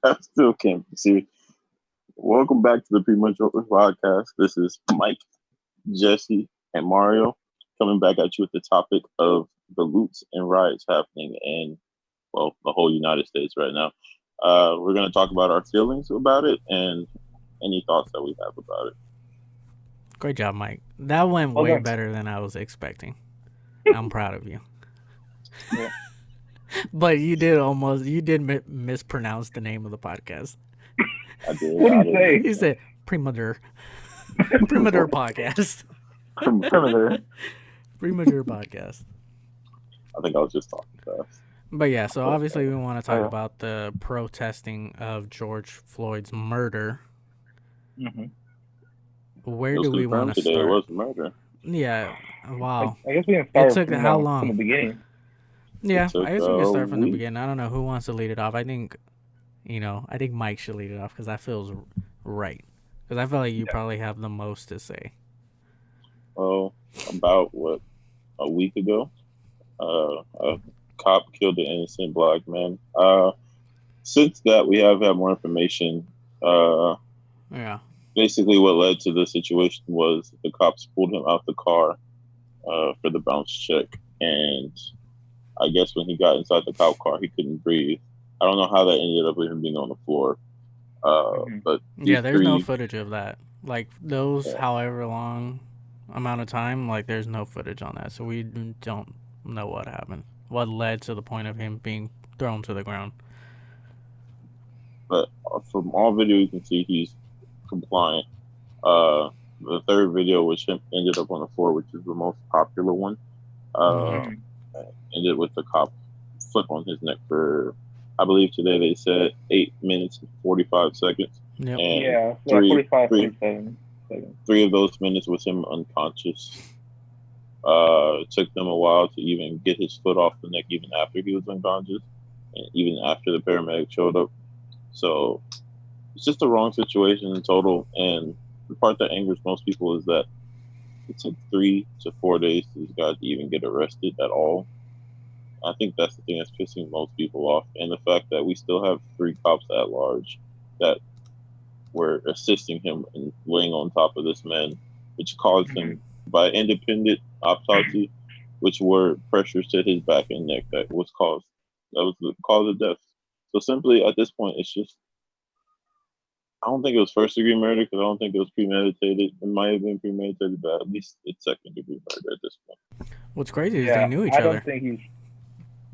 I still can't see. Welcome back to the Premature podcast. This is Mike, Jesse, and Mario coming back at you with the topic of the loots and riots happening in, well, the whole United States right now. We're going to talk about our feelings about it and any thoughts that we have about it. Great job, Mike. That went way better than I was expecting. I'm proud of you. Yeah. But you did mispronounce the name of the podcast. I did. What did you say? You said Premature. Premature podcast. Premature. Premature podcast. I think I was just talking fast. But yeah, so obviously we want to talk about the protesting of George Floyd's murder. Mm-hmm. Where do we want to start? It was murder. Yeah. Wow. I guess we can start how long? From the beginning. Yeah, I guess we can start from the beginning. I don't know who wants to lead it off. I think Mike should lead it off because that feels right. Because I feel like you probably have the most to say. Oh, about a week ago, a cop killed an innocent black man. Since that, we have had more information. Yeah. Basically, what led to the situation was the cops pulled him out the car for the bounce check, and I guess when he got inside the cop car, he couldn't breathe. I don't know how that ended up with him being on the floor. But yeah, there's no footage of that. Like those, however long amount of time, like there's no footage on that, so we don't know what happened, what led to the point of him being thrown to the ground. But from all video, you can see he's compliant. The third video, which ended up on the floor, which is the most popular one, ended with the cop foot on his neck for, I believe today they said 8 minutes and 45 seconds. Yep. And 47 seconds. 3 of those minutes was him unconscious. It took them a while to even get his foot off the neck, even after he was unconscious, and even after the paramedic showed up. So it's just the wrong situation in total. And the part that angers most people is that it took 3 to 4 days for this guy to even get arrested at all. I think that's the thing that's pissing most people off, and the fact that we still have 3 cops at large that were assisting him in laying on top of this man, which caused him, by independent autopsy, which were pressures to his back and neck that was the cause of death. So simply at this point, it's just, I don't think it was first degree murder because I don't think it was premeditated. It might have been premeditated, but at least it's second degree murder at this point. What's crazy is they knew each other. I don't think he's.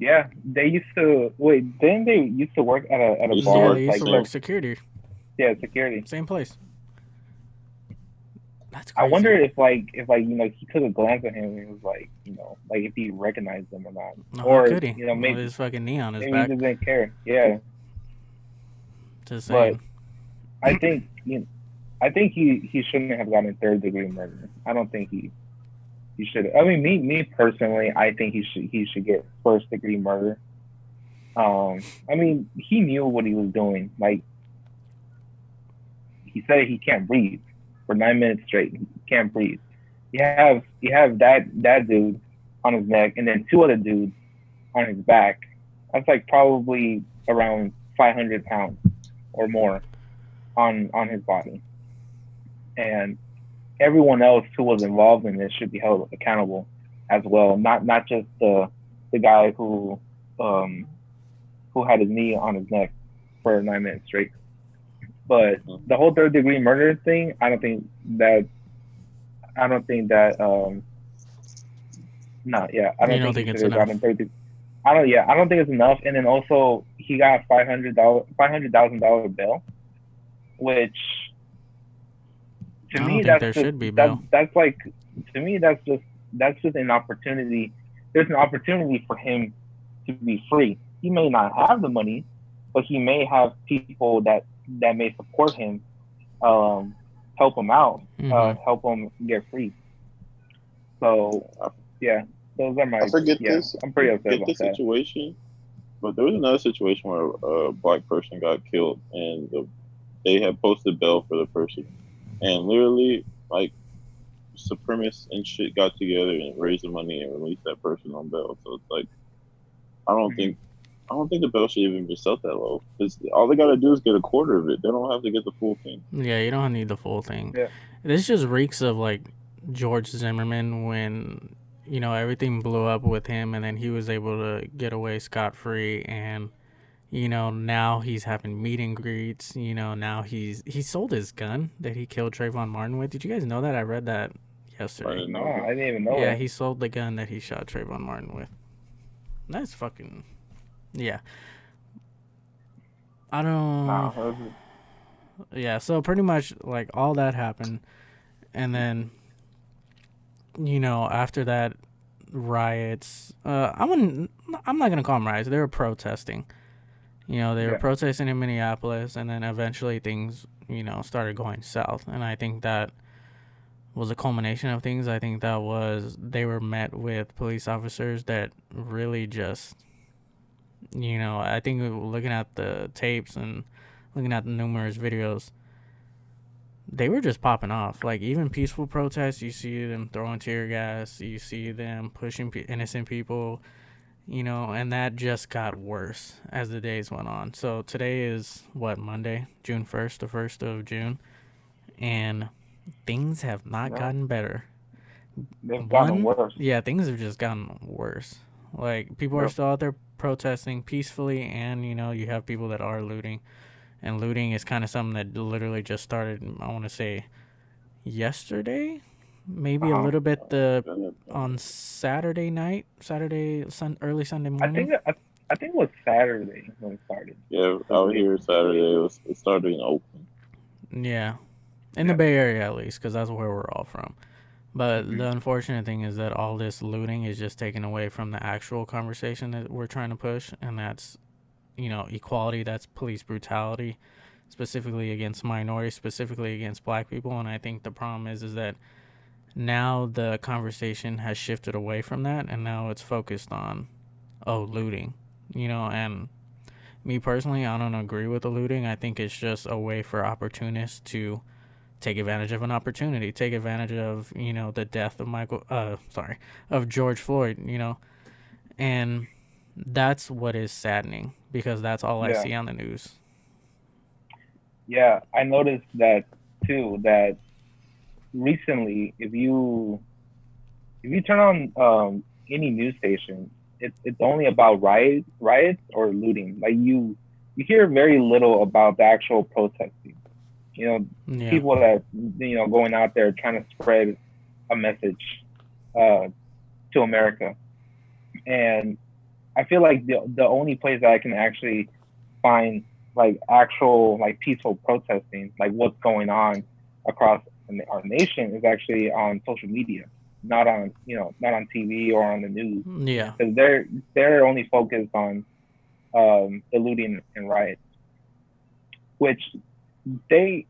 Yeah, they used to Didn't they used to work at a bar? Yeah, they used to work security. Yeah, security. Same place. That's crazy. I wonder if he took a glance at him and it was like if he recognized him or not. Or could he? Maybe with his fucking knee on his maybe back. He doesn't care. Yeah. Just saying. But I think he shouldn't have gotten third degree murder. I don't think he should. I mean, me personally, I think he should get first degree murder. I mean, he knew what he was doing. Like, he said he can't breathe for 9 minutes straight. He can't breathe. You have that dude on his neck, and then 2 other dudes on his back. That's like probably around 500 pounds or more on his body, and everyone else who was involved in this should be held accountable as well. Not just the guy who had his knee on his neck for 9 minutes straight. But the whole third degree murder thing, I don't think that. I don't think it's enough. I don't think it's enough. And then also he got $500,000 bail, which to me that's like, to me that's just an opportunity. There's an opportunity for him to be free. He may not have the money, but he may have people that may support him, help him out, help him get free. So yeah, those are my. I'm pretty upset about that situation. But there was another situation where a black person got killed, and they had posted bail for the person, and literally like supremacists and shit got together and raised the money and released that person on bail. So it's like, I don't think I don't think the belt should even be set that low. Because all they gotta do is get a quarter of it. They don't have to get the full thing. Yeah, you don't need the full thing. Yeah. This just reeks of like George Zimmerman when everything blew up with him, and then he was able to get away scot free, and now he's having meet and greets. Now he sold his gun that he killed Trayvon Martin with. Did you guys know that? I read that I yesterday. didn't No, know I that. didn't even know Yeah, that. he sold the gun that he shot Trayvon Martin with. That's fucking yeah. I don't. Nah, that was- Yeah, so pretty much like all that happened, and then after that riots. I'm not gonna call them riots. They were protesting. They were yeah. protesting in Minneapolis, and then eventually things started going south. And I think that was a culmination of things. I think that was they were met with police officers that really just I think looking at the tapes and looking at the numerous videos, they were just popping off. Like even peaceful protests, you see them throwing tear gas, you see them pushing innocent people, and that just got worse as the days went on. So today is what, Monday, June 1st, the 1st of June, and things have not No, gotten better. they've gotten worse. Yeah, things have just gotten worse. Like people are Yep. still out there protesting peacefully, and you have people that are looting, and looting is kind of something that literally just started. I want to say yesterday, maybe a Uh-huh. little bit Bennett, on Saturday night, early Sunday I morning. think I think it was Saturday when it started. yeah, I out believe. here Saturday it started in Oakland. Yeah, in the Yeah. Bay Area at least, because that's where we're all from. But Mhm. the unfortunate thing is that all this looting is just taken away from the actual conversation that we're trying to push, and that's equality, that's police brutality, specifically against minorities, specifically against black people. And I think the problem is that now the conversation has shifted away from that, and now it's focused on looting, and me personally, I don't agree with the looting. I think it's just a way for opportunists to take advantage of an opportunity, take advantage of the death of of George Floyd, and that's what is saddening because that's all I Yeah. see on the news. Yeah. I noticed that too. That recently, if you turn on any news station, it's only about riots or looting. Like you hear very little about the actual protesting. You know, Yeah, people that going out there trying to spread a message uh, to America. And I feel like the only place that I can actually find like actual like peaceful protesting, like what's going on across our nation, is actually on social media, not on not on TV or on the news, yeah, because they're only focused on the looting and riots, which they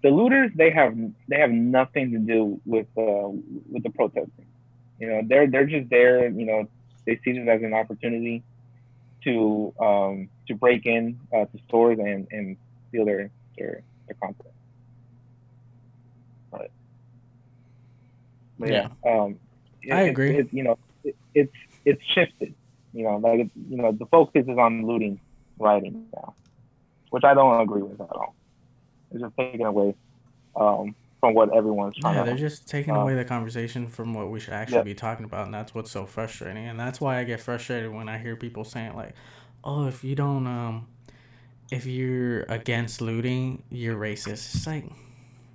the looters they have nothing to do with the protesting. They're just there. They see it as an opportunity to break in to stores and steal their content. But, but yeah, yeah. I agree. it's shifted. Like the focus is on looting, rioting now, which I don't agree with at all. It's just taken away from what everyone's trying Yeah, they're to. just taking away the conversation from what we should actually Yeah. be talking about, and that's what's so frustrating. And that's why I get frustrated when I hear people saying like, "Oh, if you don't, if you're against looting, you're racist." It's like,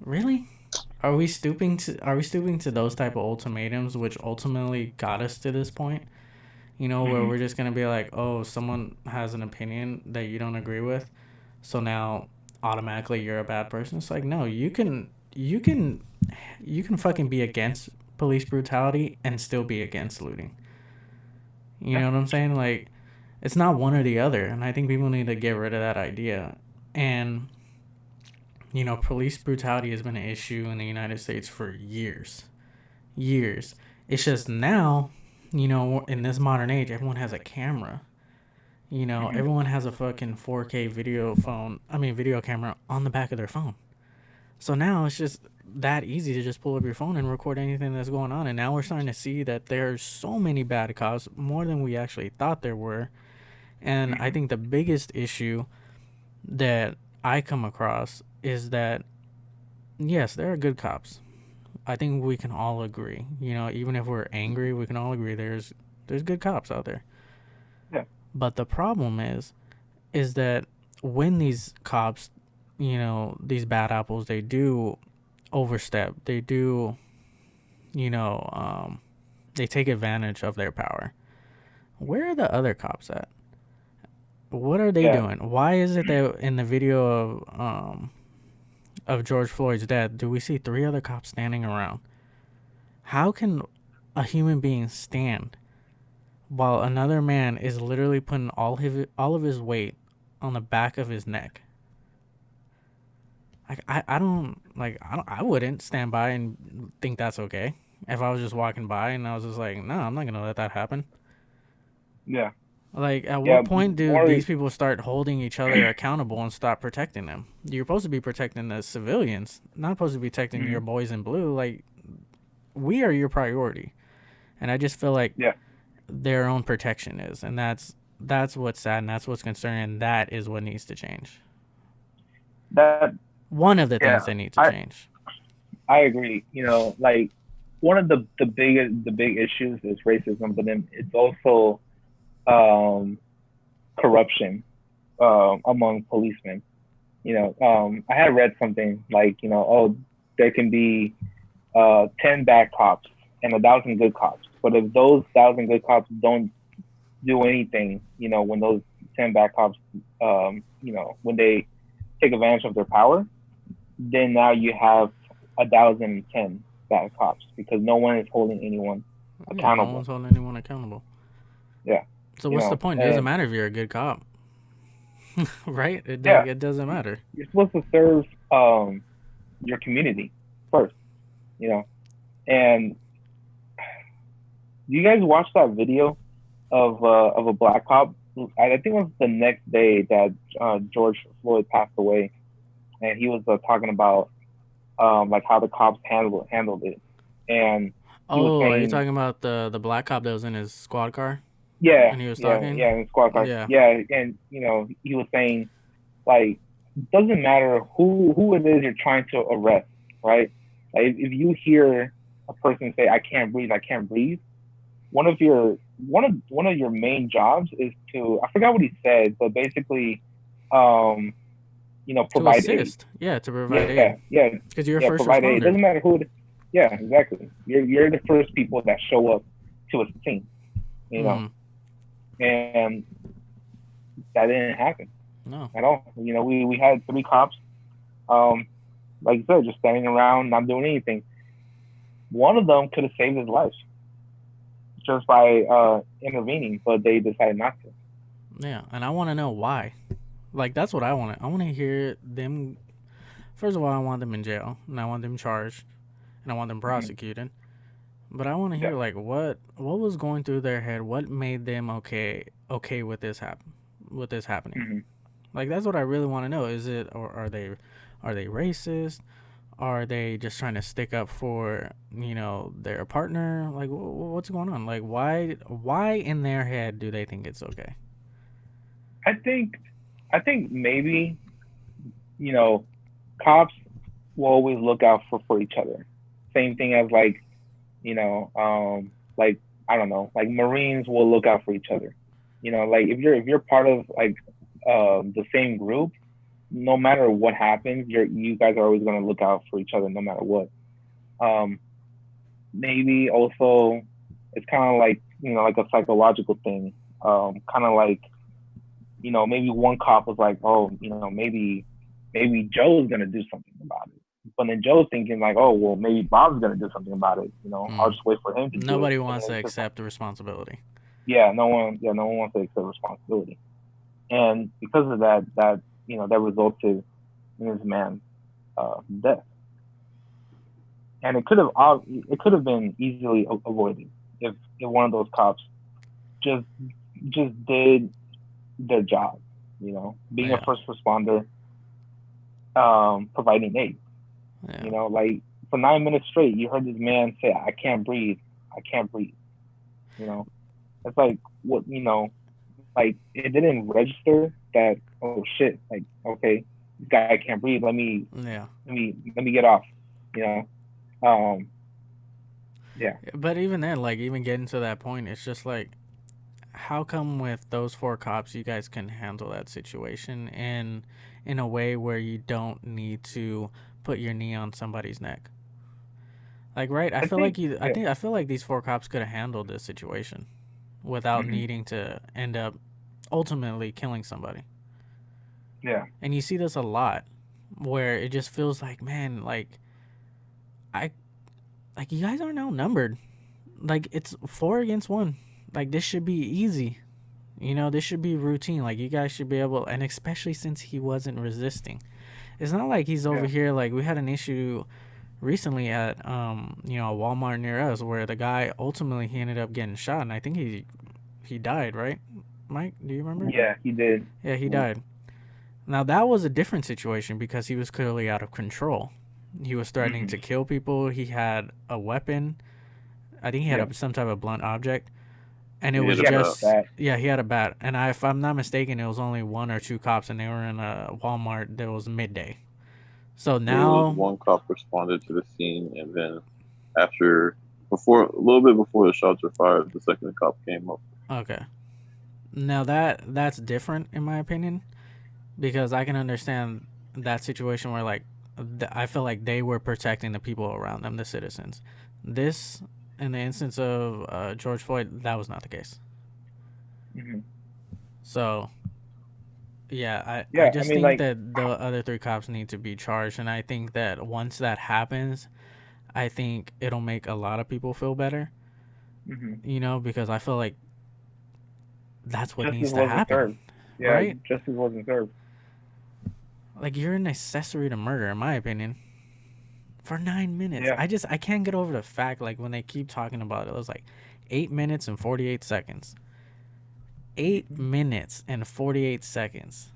really? Are we stooping to those type of ultimatums, which ultimately got us to this point? Where we're just gonna be like, "Oh, someone has an opinion that you don't agree with, so now automatically you're a bad person." It's like, no, you can fucking be against police brutality and still be against looting. You Yeah. know what I'm saying? Like, it's not one or the other, and I think people need to get rid of that idea. And police brutality has been an issue in the United States for years. Years. It's just now, in this modern age, everyone has a camera. Everyone has a fucking 4K video camera on the back of their phone. So now it's just that easy to just pull up your phone and record anything that's going on. And now we're starting to see that there's so many bad cops, more than we actually thought there were. And I think the biggest issue that I come across is that, yes, there are good cops. I think we can all agree. Even if we're angry, we can all agree there's good cops out there. Yeah. But the problem is that when these cops, these bad apples, they do overstep. They do, they take advantage of their power. Where are the other cops at? What are they doing? Why is it that in the video of George Floyd's death, do we see 3 other cops standing around? How can a human being stand while another man is literally putting all of his weight on the back of his neck? I wouldn't stand by and think that's okay. If I was just walking by and I was just like, no, I'm not gonna let that happen. Yeah. Like, at what point do these people start holding each other accountable and stop protecting them? You're supposed to be protecting the civilians, not supposed to be protecting your boys in blue. Like, we are your priority. And I just feel like their own protection is. And that's what's sad, and that's what's concerning, and that is what needs to change. One of the things that need to change. I agree. Like, one of the big issues is racism, but then it's also corruption among policemen. I had read something like, there can be 10 bad cops and 1,000 good cops, but if those 1,000 good cops don't do anything, when those 10 bad cops, when they take advantage of their power, then now you have 1,010 bad cops because no one is holding anyone accountable. No one's holding anyone accountable. Yeah. So what's the point? It doesn't matter if you're a good cop, right? It doesn't matter. You're supposed to serve your community first, And do you guys watch that video of a black cop? I think it was the next day that George Floyd passed away, and he was talking about like how the cops handled it. And are you talking about the black cop that was in his squad car? Yeah, and he was talking. Yeah, in his squad car. Yeah, and he was saying, like, it doesn't matter who it is you're trying to arrest, right? Like, if you hear a person say, "I can't breathe," one of your main jobs is to, I forgot what he said, but basically, provide assist. aid. Yeah, to provide aid. Yeah, because you're a first provide responder. Aid. It doesn't matter who. Yeah, exactly. You're the first people that show up to a scene, and that didn't happen. No. At all. We had 3 cops, like you said, just standing around, not doing anything. One of them could have saved his life just by intervening, but they decided not to. Yeah, and I want to know why. Like, that's what I want. I want to hear them. First of all, I want them in jail, and I want them charged, and I want them prosecuted. But I want to hear like what was going through their head, what made them okay with this happening. Like, that's what I really want to know. Is it, or are they racist? Are they just trying to stick up for their partner? Like, what's going on? Like, why in their head do they think it's okay? I think maybe cops will always look out for each other. Same thing as like like, I don't know, like Marines will look out for each other. Like if you're part of like the same group, no matter what happens, you guys are always going to look out for each other no matter what. Maybe also it's kind of like like a psychological thing. Kind of like maybe one cop was like, oh, maybe Joe's going to do something about it. But then Joe's thinking like, oh, well, maybe Bob's going to do something about it. I'll just wait for him to do it. Nobody wants to accept the responsibility. Yeah, no one wants to accept responsibility. And because of that resulted in this man's death. And it could have been easily avoided if one of those cops just did their job, being a first responder, providing aid. Yeah. Like for 9 minutes straight, you heard this man say, "I can't breathe. I can't breathe." It's like, what, like it didn't register that, oh shit, like okay, this guy can't breathe. Yeah. Let me get off. You know. Um. Yeah. But even then, like, even getting to that point, it's just like, how come with those four cops, you guys can handle that situation in a way where you don't need to put your knee on somebody's neck? Like, right? I think. Yeah. I feel like these four cops could have handled this situation without Hmm. needing to end up ultimately killing somebody. Yeah. And you see this a lot, where it just feels like, man, I like you guys are outnumbered. Like, it's 4 against 1. Like, this should be easy. You know, this should be routine. Like, you guys should be able, and especially since he wasn't resisting. It's not like he's over Yeah. here. Like, we had an issue recently at a Walmart near us where the guy ultimately he ended up getting shot, and I think he died, right? Mike, do you remember? Yeah. He did. Yeah, he died. Now that was a different situation because he was clearly out of control. He was threatening Hmm. to kill people. He had a weapon. I think he had Yeah. some type of blunt object, and it He was hit He a had a bell. just bat. yeah, he had a bat. And if I'm not mistaken, it was only 1 or 2 cops, and they were in a Walmart that was midday. So It was now, one cop responded to the scene, and then after, before a little bit before the shots were fired, the second cop came up. okay, now that's different in my opinion because I can understand that situation where like I feel like they were protecting the people around them, the citizens. This, in the instance of George Floyd, that was not the case. Hmm. So yeah, I Yeah. I just mean, think like. that the other 3 cops need to be charged, and I think that once that happens, I think it'll make a lot of people feel better. Hmm. You know, because I feel like that's what Justice needs to wasn't happen, served. Yeah. right? Justice wasn't served. Like, you're an accessory to murder, in my opinion, for 9 minutes. Yeah. I can't get over the fact, like, when they keep talking about it, it was like 8 minutes and 48 seconds. 8 minutes and 48 seconds.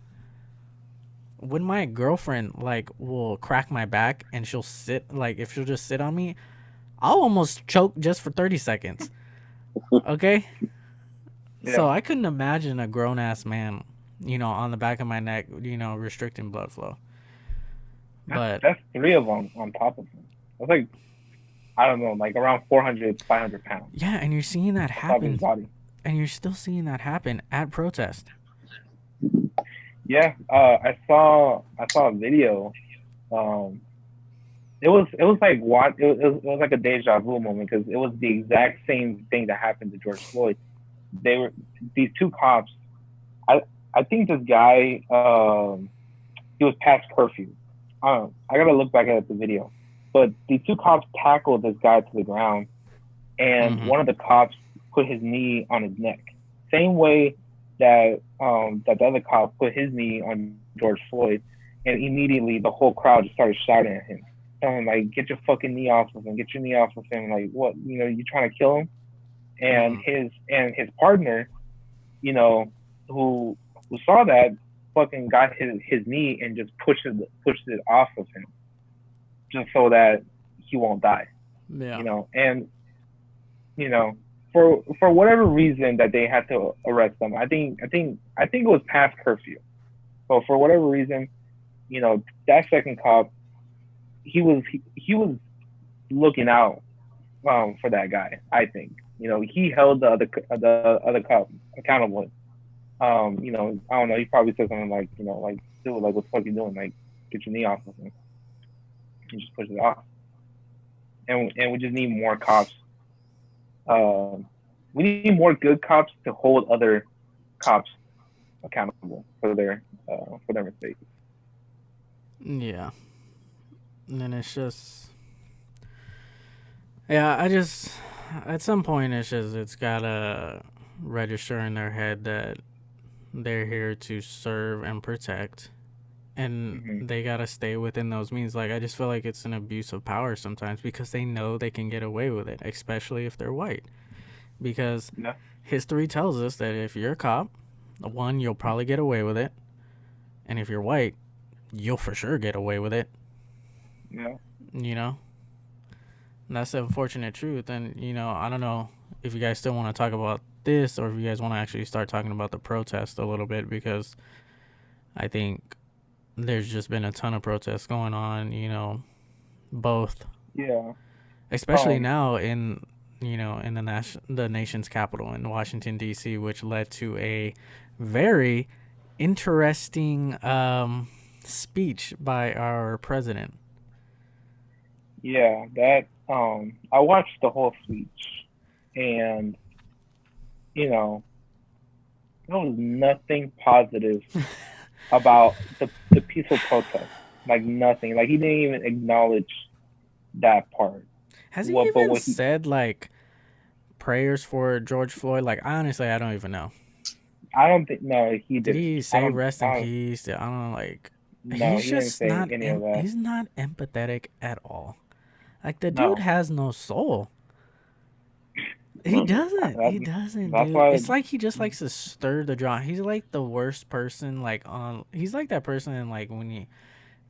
When my girlfriend, like, will crack my back and she'll sit, like, if she'll just sit on me, I'll almost choke just for 30 seconds. Okay? Yeah. So I couldn't imagine a grown ass man, on the back of my neck, restricting blood flow. But That's three of them on top of him. That's like, I don't know, like around 400, 500 pounds yeah, and you're seeing that on top of his happen, body. and you're still seeing that happen at protest. Yeah. I saw a video. Um, it was like what it was like a deja vu moment because it was the exact same thing that happened to George Floyd. They were these two cops. I I think this guy he was past curfew. I gotta look back at the video, but these two cops tackled this guy to the ground, and Mm-hmm. one of the cops put his knee on his neck, same way that the other cop put his knee on George Floyd, and immediately the whole crowd just started shouting at him, telling him like, "Get your fucking knee off of him! Get your knee off of him! Like what? You know, you trying to kill him?" And Mm-hmm. his partner, you know, who saw that, fucking got his knee and just pushed it off of him, just so that he won't die. Yeah. And you know, for whatever reason that they had to arrest them, I think it was past curfew. So for whatever reason, that second cop, he was looking out for that guy. I think he held the other cop accountable. I don't know. He probably said something like, like, dude, like, what the fuck you doing? Like, get your knee off of him. And just push it off. And we just need more cops. We need more good cops to hold other cops accountable for their mistakes. Yeah. And then it's just, yeah, at some point, it's gotta register in their head that they're here to serve and protect. And Hmm. they gotta stay within those means. Like, I just feel like it's an abuse of power sometimes because they know they can get away with it, especially if they're white. Because Yeah. history tells us that if you're a cop, one, you'll probably get away with it. And if you're white, you'll for sure get away with it. Yeah. You know? And that's the unfortunate truth. And, I don't know if you guys still want to talk about this, or if you guys want to actually start talking about the protest a little bit, because I think there's just been a ton of protests going on. Both, Yeah. especially Um. now in in the nation's capital in Washington D.C., which led to a very interesting speech by our president. Yeah. That. I watched the whole speech, and you know, there was nothing positive about the peaceful protest. Like nothing. Like he didn't even acknowledge that part. Has he What? But even what he? said like prayers for George Floyd? Like honestly, I don't even know. I don't think. No, he Did didn't. he I say don't. rest in I don't. peace? I don't know. Like No, he's he didn't just say not. any of that. He's not empathetic at all. Like the dude No. has no soul. He Mm. doesn't. That, He doesn't, that's dude. why. It's like he just likes to stir the drama. He's like the worst person. Like on. He's like that person in like when you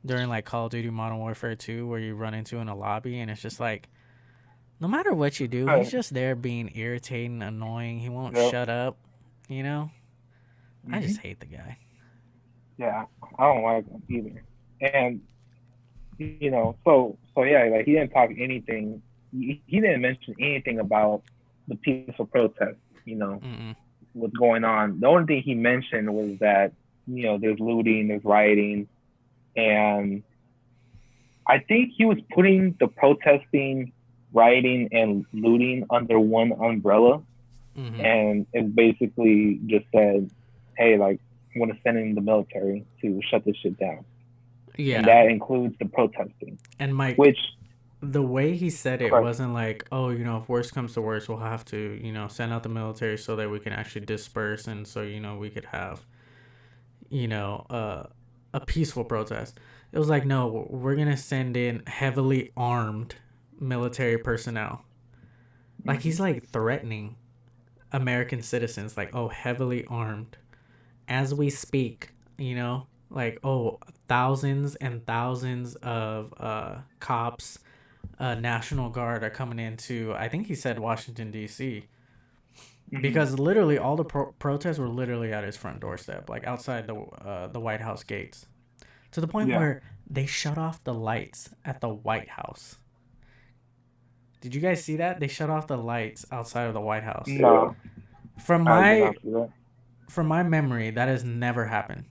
during like Call of Duty Modern Warfare 2, where you run into in a lobby and it's just like no matter what you do, he's just there being irritating, annoying. He won't Yep. shut up. You know. I Hmm. just hate the guy. Yeah, I don't like him either. And so yeah, like he didn't talk anything. He didn't mention anything about the peaceful protest. Mm-mm. What's going on. The only thing he mentioned was that there's looting, there's rioting, and I think he was putting the protesting, rioting, and looting under one umbrella, Mm-hmm. and it basically just said, "Hey, like, I want to send in the military to shut this shit down," and Yeah. that includes the protesting, And Mike, which, the way he said it correct, wasn't like, oh, if worst comes to worst, we'll have to, send out the military so that we can actually disperse and so, we could have, you know, uh, a peaceful protest. It was like, no, we're going to send in heavily armed military personnel. Like, he's mm-hmm. like threatening American citizens, like, oh, heavily armed as we speak, like, oh, thousands and thousands of cops, National Guard are coming into, I think he said Washington, D.C., Mm-hmm. because literally all the protests were literally at his front doorstep, like outside the White House gates, to the point Yeah. where they shut off the lights at the White House. Did you guys see that? They shut off the lights outside of the White House. No, From I did my not see that. from my memory, that has never happened.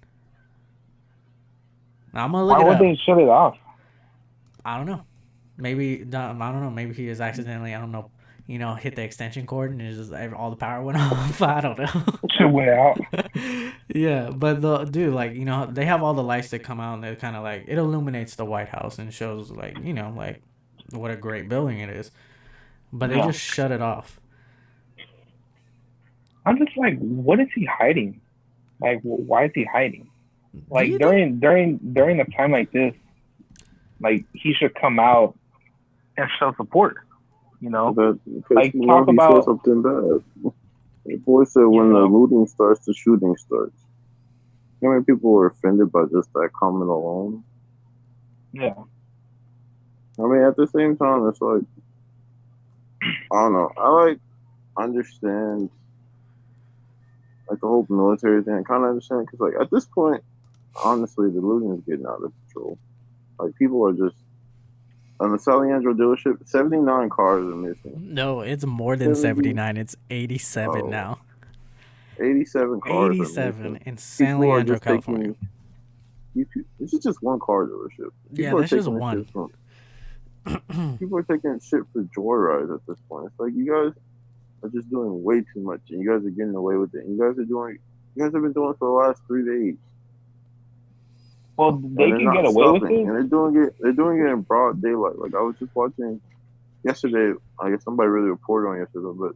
Now I'm gonna look Why it would up. they shut it off? I don't know. Maybe I don't know. Maybe he just accidentally, I don't know, hit the extension cord and it's just all the power went off. I don't Shit went out. know. Yeah, but the dude, like they have all the lights that come out and it kind of like it illuminates the White House and shows like like what a great building it is. But they Yeah. just shut it off. I'm just like, what is he hiding? Like, why is he hiding? Do Like you think? during a time like this, like he should come out and show support. But because Like what talk if he says about something bad? The boy said you when the know looting starts, the shooting starts. How many people were offended by just that comment alone? yeah. I mean, at the same time, it's like, I don't know. I like understand like the whole military thing. I kind of understand because like at this point, honestly, the looting is getting out of control. Like people are just on the Saliangelo dealership. 79 cars are missing. No, it's more than 70, 79. It's 87 oh, now. 87 cars are 87 missing. in San People are Leandro, just California. taking. This is just one car dealership. Yeah, People are that's just taking this one. shit from. People are taking shit for joyrides at this point. It's like you guys are just doing way too much, and you guys are getting away with it. And you guys are doing. You guys have been doing it for the last 3 days, Well, and they they're can get not away with stopping. it. And they're doing it. They're doing it in broad daylight. Like I was just watching yesterday. I guess somebody really reported on yesterday, but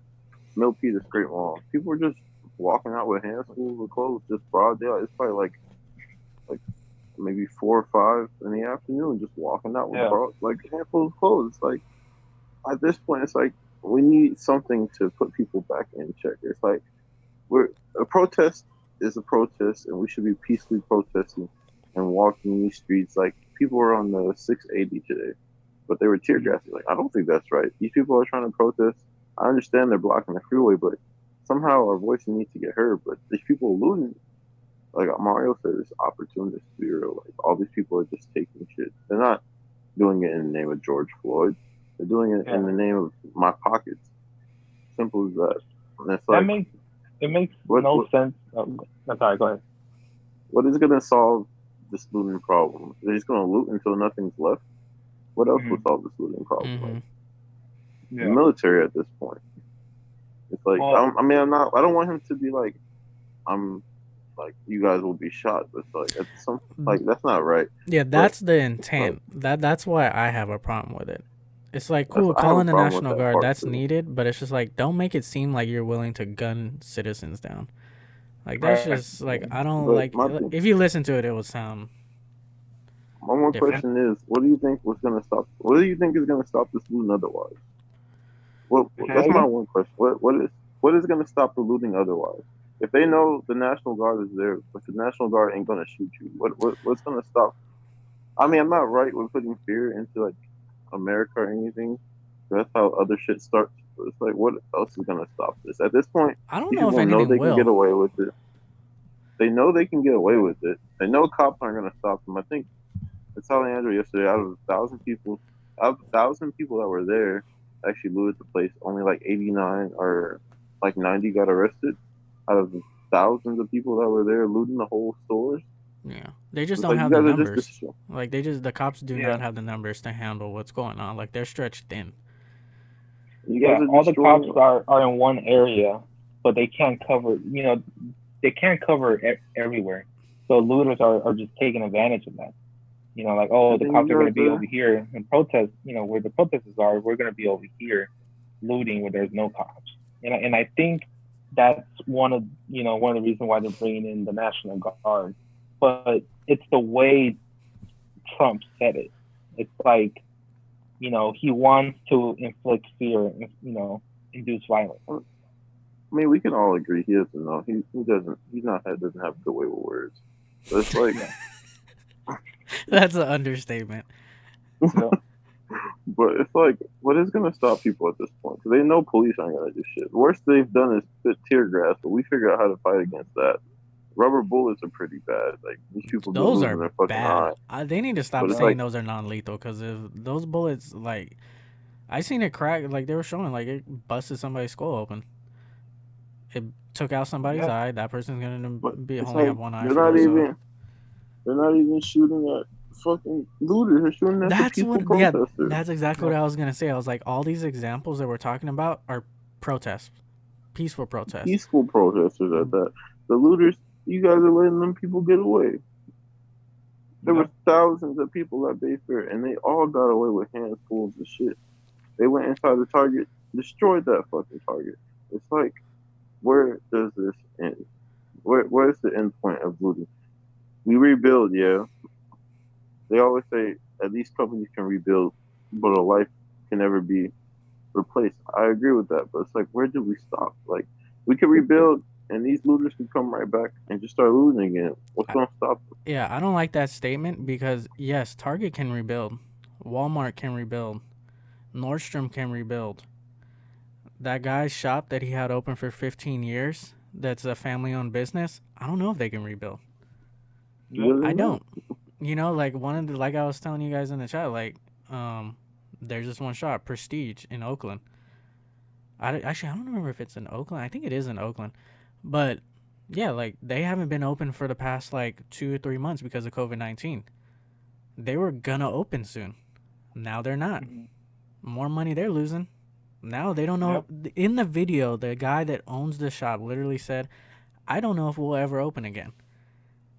Mill P, the Great Mall. People were just walking out with handfuls of clothes, just broad daylight. It's probably like maybe 4 or 5 in the afternoon, just walking out with Yeah. like handfuls of clothes. It's like at this point, it's like we need something to put people back in check. It's like a protest is a protest, and we should be peacefully protesting and walking these streets. Like people were on the 680 today, but they were tear gassing. Like I don't think that's right. These people are trying to protest. I understand they're blocking the freeway, but somehow our voice needs to get heard. But these people looting, like Mario said, it's opportunist bureau. Like all these people are just taking shit. They're not doing it in the name of George Floyd. They're doing it in the name of my pockets. Simple as that. And it's like it makes no sense. Oh, sorry, go ahead. What is gonna solve this looting problem? They're just gonna loot until nothing's left. What else would solve this looting problem? Like, the military at this point. It's like I mean I'm not. I don't want him to be like I'm like you guys will be shot. But it's like at some like that's not right. Yeah, that's the intent. That's why I have a problem with it. It's like cool calling the National Guard. That's needed, but it's just like don't make it seem like you're willing to gun citizens down. Like that's just like I don't like. If you listen to it, it will sound. My one question is, what do you think was gonna stop? What do you think is gonna stop this looting otherwise? Well, that's my one question. What is gonna stop the looting otherwise? If they know the National Guard is there, but the National Guard ain't gonna shoot you, what's gonna stop? I mean, I'm not right with putting fear into like America or anything. That's how other shit starts. But it's like, what else is gonna stop this? At this point, I don't know if anything they will. Can get away with it. They know they can get away with it. They know cops aren't gonna stop them. I think I was telling Andrew yesterday, out of 1,000 people, that were there, actually looted the place. Only like 89 or like 90 got arrested. Out of the thousands of people that were there looting the whole stores. Yeah, they just don't have the numbers. Like the cops do not have the numbers to handle what's going on. Like they're stretched thin. Yeah, all the cops are in one area, but they can't cover. You know, they can't cover everywhere. So looters are just taking advantage of that. You know, like, oh, the cops are going to be over here and protest. You know, where the protesters are, we're going to be over here looting where there's no cops. And I think that's one of the reasons why they're bringing in the National Guard. But it's the way Trump said it. It's like, you know, he wants to inflict fear and, you know, induce violence. I mean, we can all agree he doesn't know. He doesn't. Doesn't have a good way with words. But it's like. That's an understatement. But it's like, what is going to stop people at this point? Because they know police aren't going to do shit. The worst they've done is spit tear gas, but we figure out how to fight against that. Rubber bullets are pretty bad. Like these people, those are their fucking bad. They need to stop saying those are non-lethal because if those bullets, like, I seen it crack. Like they were showing, like it busted somebody's skull open. It took out somebody's eye. That person's gonna only have one eye. They're not even shooting at fucking looters. They're shooting at the peaceful protesters. Yeah, that's exactly what I was gonna say. I was like, all these examples that we're talking about are protests, peaceful protests. Peaceful protesters at that. The looters, you guys are letting them people get away. There were thousands of people at Bay Fair, and they all got away with handfuls of shit. They went inside the Target, destroyed that fucking Target. It's like, where does this end? Where's the end point of looting? We rebuild, yeah. They always say at least companies can rebuild, but a life can never be replaced. I agree with that, but it's like, where do we stop? Like, we can rebuild, and these looters can come right back and just start looting again. What's going to stop them? Yeah, I don't like that statement because, yes, Target can rebuild. Walmart can rebuild. Nordstrom can rebuild. That guy's shop that he had open for 15 years, that's a family-owned business, I don't know if they can rebuild. I don't. You know, like like I was telling you guys in the chat, like, there's this one shop, Prestige, in Oakland. I don't remember if it's in Oakland. I think it is in Oakland. But, yeah, like, they haven't been open for the past, like, 2 or 3 months because of COVID-19. They were gonna open soon. Now they're not. More money they're losing. Now they don't know. Yep. In the video, the guy that owns the shop literally said, I don't know if we'll ever open again.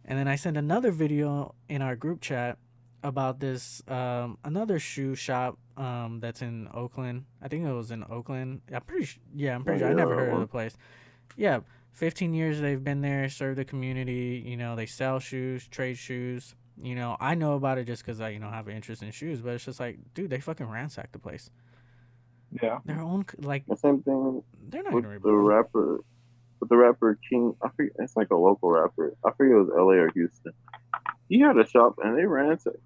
And then I sent another video in our group chat about this another shoe shop that's in Oakland. I think it was in Oakland. I'm pretty sure. I never heard of the place. Yeah, 15 years they've been there, served the community. You know, they sell shoes, trade shoes. You know, I know about it just because I have an interest in shoes. But it's just like, dude, they fucking ransacked the place. Yeah. Their own like. The same thing. They're not with gonna the rapper. With the rapper King, I forget, it's like a local rapper. I forget it was LA or Houston. He had a shop and they ransacked.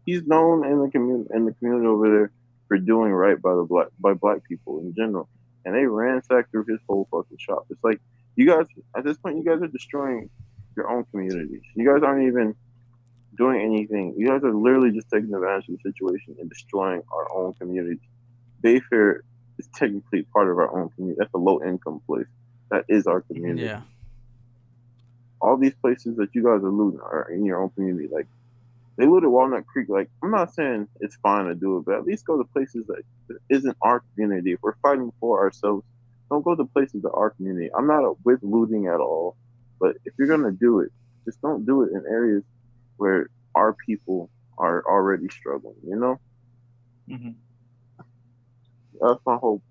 He's known in the community over there for doing right by black people in general. and they ransacked through his whole fucking shop. It's like you guys at this point, you guys are destroying your own communities. You guys aren't even doing anything. You guys are literally just taking advantage of the situation and destroying our own communities. Bayfair is technically part of our own community. That's a low income place. That is our community. Yeah. All these places that you guys are looting are in your own community. Like they looted Walnut Creek. Like I'm not saying it's fine to do it, but at least go to places that isn't our community. If we're fighting for ourselves, don't go to places that are our community. I'm not with looting at all, but if you're gonna do it, just don't do it in areas where our people are already struggling. You know, Mm-hmm. that's my whole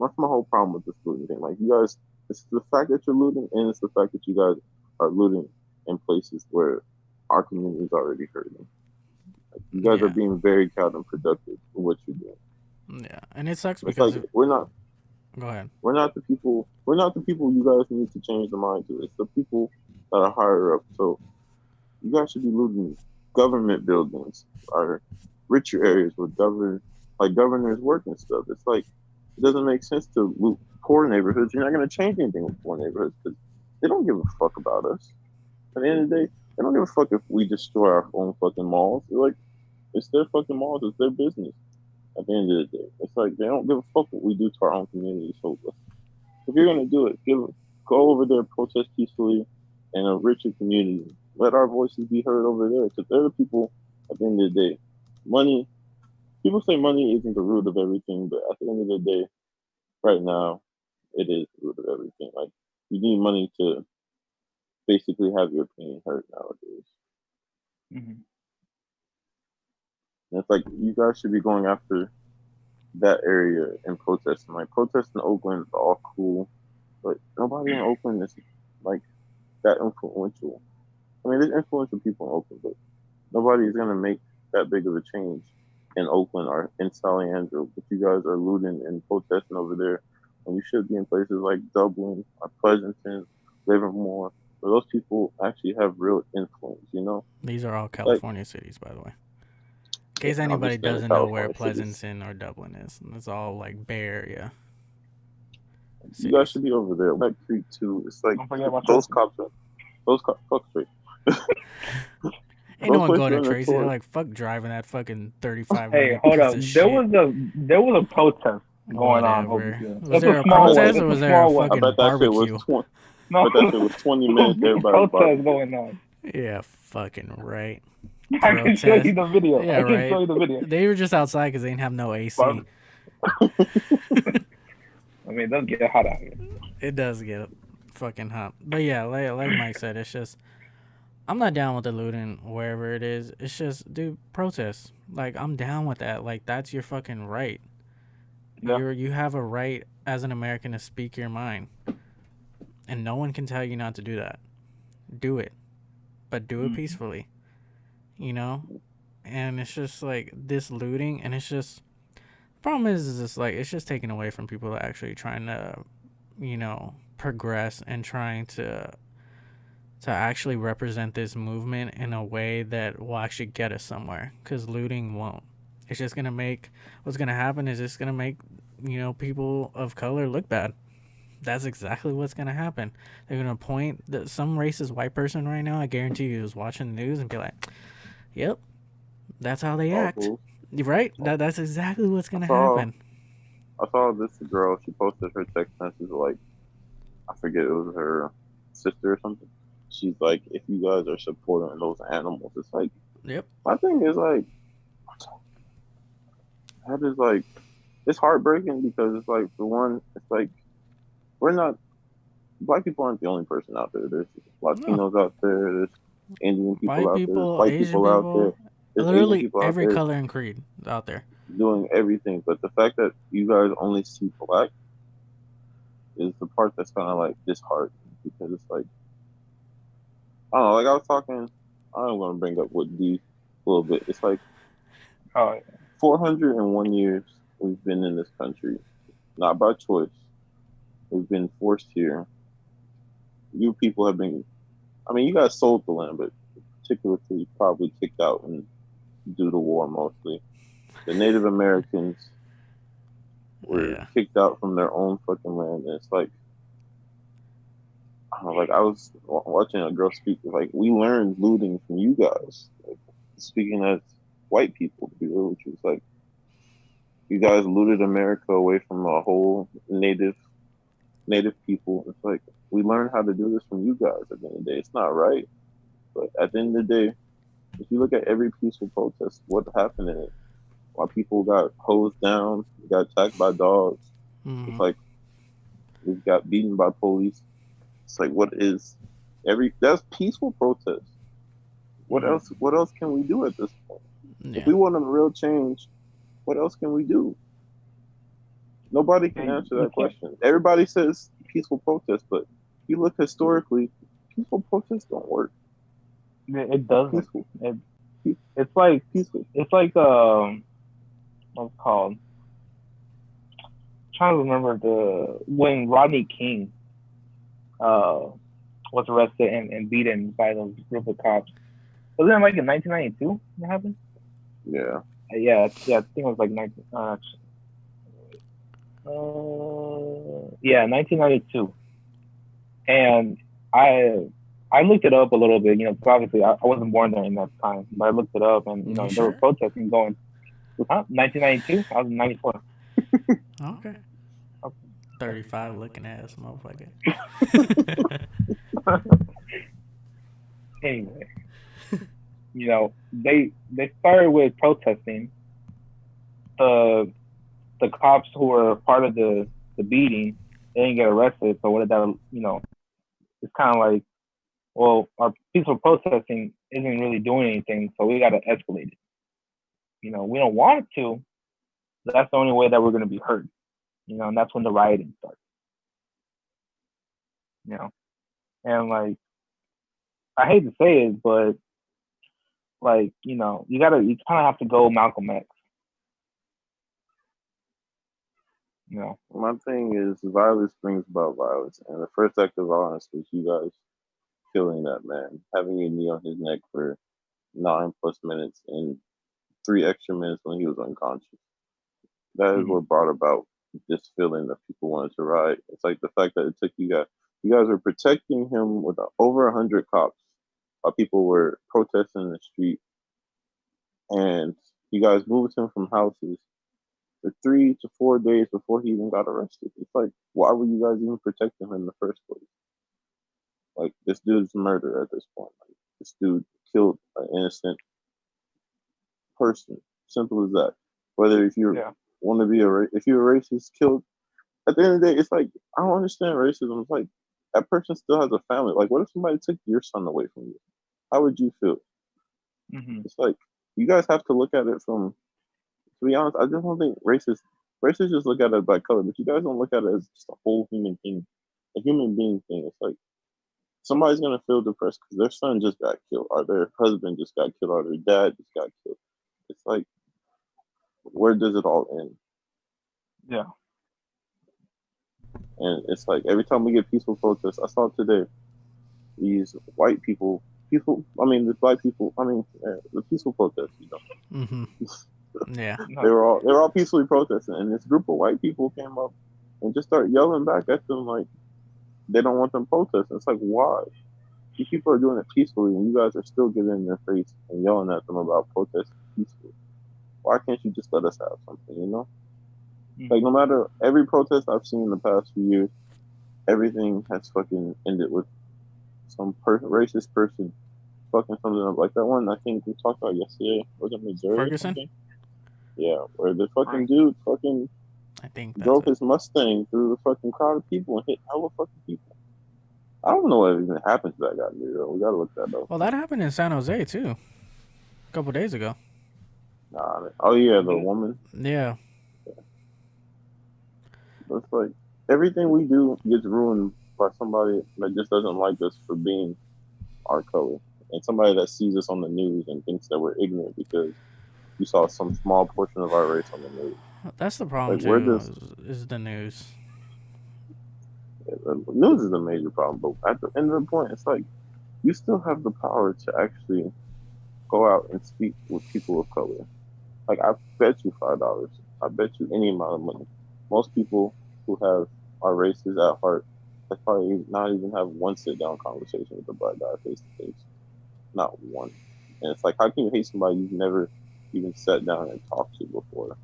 problem with this looting thing. Like you guys, it's the fact that you're looting, and it's the fact that you guys are looting in places where our community is already hurting. You guys are Yeah. being very counterproductive in what you're doing. Yeah. And it sucks It's like because we're not go ahead. we're not the people you guys need to change the mind to. It's the people that are higher up. So you guys should be looting government buildings or richer areas where governors work and stuff. It's like it doesn't make sense to loot poor neighborhoods. You're not going to change anything with poor neighborhoods because they don't give a fuck about us. At the end of the day, they don't give a fuck if we destroy our own fucking malls. They're like, it's their fucking malls. It's their business. At the end of the day, it's like they don't give a fuck what we do to our own community. So if you're gonna do it, go over there, protest peacefully in a richer community. Let our voices be heard over there because they're the people. At the end of the day, money. People say money isn't the root of everything, but at the end of the day, right now, it is the root of everything. Like you need money to basically have your opinion heard nowadays. Mm-hmm. And it's like you guys should be going after that area and protesting. Like protesting in Oakland is all cool, but nobody in Oakland is like that influential. I mean, there's influential people in Oakland, but nobody's gonna make that big of a change in Oakland or in Saliandro. But you guys are looting and protesting over there, and you should be in places like Dublin or Pleasanton, Livermore, where those people actually have real influence. You know, These are all like California cities, by the way. In yeah, case I'm anybody just saying doesn't know where California cities. Pleasanton or Dublin is, it's all like Bay Area You guys cities. should be over there. That Creek too. It's like Don't forget about those Tracy. cops. Those cops. Fuck straight. Ain't no Those one places going are to Tracy. They're notorious. like, fuck driving that fucking 35 Hey, minute hold piece up. of There shit. was a protest going on over Whatever. here. Was It's there a a I small bet one. protest that. or It's was a there a small one. I fucking bet that shit was barbecue? No, But that shit was 20 there was minutes. a Everybody protest barbecue. going on. Yeah, fucking right. I can show Protest. you the video. Yeah, I can right. show you the video. They were just outside because they didn't have no AC. I mean, it does get hot out here. It does get fucking hot. But yeah, like Mike said, it's just I'm not down with the looting wherever it is. It's just, dude, protest. Like I'm down with that. Like that's your fucking right. Yeah. You have a right as an American to speak your mind, and no one can tell you not to do that. Do it, but do it peacefully. You know, and it's just like this looting, and it's just problem is just like it's just taken away from people actually trying to, progress and trying to actually represent this movement in a way that will actually get us somewhere. Because looting won't. It's just gonna make what's gonna happen is it's gonna make people of color look bad. That's exactly what's gonna happen. They're gonna point some racist white person right now. I guarantee you is watching the news and be like, "Yep, that's how they act." Right? That's exactly what's I gonna saw happen. I saw this girl. She posted her text message like I forget it was her sister or something. She's like, if you guys are supporting those animals, it's like Yep. my thing is like that is like it's heartbreaking because it's like for one, it's like we're not black people aren't the only person out there. There's No. Latinos out there. There's Indian people White out there. There's people, white Asian people out there. people, There's Asian literally people out every there color and creed out there. doing everything. But the fact that you guys only see black is the part that's kind of like disheartening because it's like I don't know. Like I was talking, I don't want to bring up what D a little bit. It's like 401 years we've been in this country, not by choice. We've been forced here. You people have been. I mean, you guys sold the land, but particularly probably kicked out and due to war mostly. The Native Americans were Yeah. kicked out from their own fucking land. And it's like, like I was watching a girl speak. Like we learned looting from you guys. Like, speaking as white people, to be real with you, it's like you guys looted America away from a whole native people. It's like we learned how to do this from you guys. At the end of the day, it's not right, but at the end of the day, if you look at every peaceful protest, what happened in it? Why people got hosed down, got attacked by dogs. It's Mm-hmm. like we got beaten by police. It's like what is every that's peaceful protest. What Mhm. else? What else can we do at this point? If Yeah. we want a real change, what else can we do? Nobody can answer You that can't. question. Everybody says peaceful protest, but if you look historically, peaceful protests don't work. It doesn't. Peaceful, It, it's like peaceful. it's like what's it called? Trying to remember the when Rodney King uh was arrested and beaten by those group of cops. Wasn't it like in 1992 that happened? Yeah, Yeah. I think it was like 19. Yeah, 1992. And I I looked it up a little bit, 'cause obviously I wasn't born there in that time, but I looked it up and You they were sure? protesting going, huh? 1992? I was in 94. Okay. Okay. 35 looking ass motherfucker. Anyway, they started with protesting. The the cops who were part of the beating, they didn't get arrested. So what did that, it's kind of like, well, our peaceful protesting isn't really doing anything, so we got to escalate it. We don't want it to, but that's the only way that we're going to be heard. And that's when the rioting starts. You know, and like I hate to say it, but like you kind of have to go Malcolm X. You know. my thing is violence brings about violence, and the first act of violence was you guys killing that man, having a knee on his neck for 9+ minutes and 3 extra minutes when he was unconscious. That is Mm-hmm. what brought about this feeling that people wanted to riot. It's like the fact that it took you guys. You guys were protecting him with over 100 cops while people were protesting in the street, and you guys moved him from houses for 3 to 4 days before he even got arrested. It's like, why were you guys even protecting him in the first place? Like, this dude's murder at this point. Like, this dude killed an innocent person. Simple as that. Whether if you Yeah. want to be if you're a racist, killed. At the end of the day, it's like I don't understand racism. It's like that person still has a family. Like, what if somebody took your son away from you? How would you feel? Mm-hmm. It's like you guys have to look at it from. To be honest, I just don't think racists just look at it by color, but you guys don't look at it as just a whole human thing, a human being thing. It's like somebody's gonna feel depressed because their son just got killed, or their husband just got killed, or their dad just got killed. It's like, where does it all end? Yeah. And it's like every time we get peaceful protests, I saw today these white I mean, the black people, I mean, the peaceful protests, Mm-hmm. Yeah. they No. were all peacefully protesting, and this group of white people came up and just started yelling back at them like they don't want them protesting. It's like, why? These people are doing it peacefully, and you guys are still getting in their face and yelling at them about protesting peacefully. Why can't you just let us have something? Like, Mm-hmm. no matter every protest I've seen in the past few years, everything has fucking ended with some racist person fucking something up. Like that one I think we talked about yesterday. Was it Missouri or Ferguson? something? Yeah, where the fucking Right. dude fucking I think that's drove it. his Mustang through the fucking crowd of people and hit hella fucking people. I don't know what even happened to that guy, dude. We gotta look that up. Well, that happened in San Jose too, a couple days ago. Nah, man. Oh yeah, the woman. Yeah. It's like everything we do gets ruined by somebody that just doesn't like us for being our color, and somebody that sees us on the news and thinks that we're ignorant because you saw some small portion of our race on the news. That's the problem Like, where too. does Is the news? the news is a major problem? But at the end of the point, it's like you still have the power to actually go out and speak with people of color. Like, I bet you $5. I bet you any amount of money. most people who are racist at heart, they probably not even have one sit down conversation with a black guy face to face. Not one. And it's like, how can you hate somebody you've never even sat down and talked to before?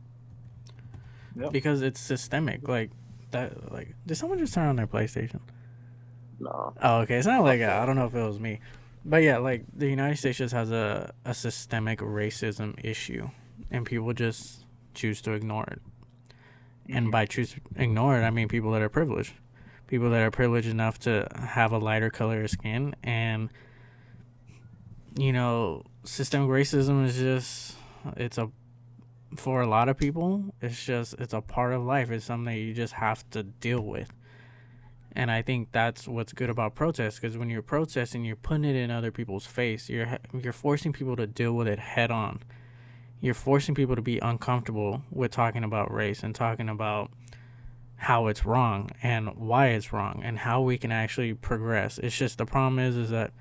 Yep. Because it's systemic. Like that. Like, did someone just turn on their PlayStation? Nah. Oh, okay. It's not like I don't know if it was me, but yeah, like the United States just has a systemic racism issue, and people just choose to ignore it. And by choose to ignore it, I mean people that are privileged, people that are privileged enough to have a lighter color of skin, and systemic racism is just it's a for a lot of people, it's a part of life. It's something that you just have to deal with. And I think that's what's good about protests, because when you're protesting, you're putting it in other people's face. You're forcing people to deal with it head on. You're forcing people to be uncomfortable with talking about race and talking about how it's wrong and why it's wrong and how we can actually progress. It's just the problem is that,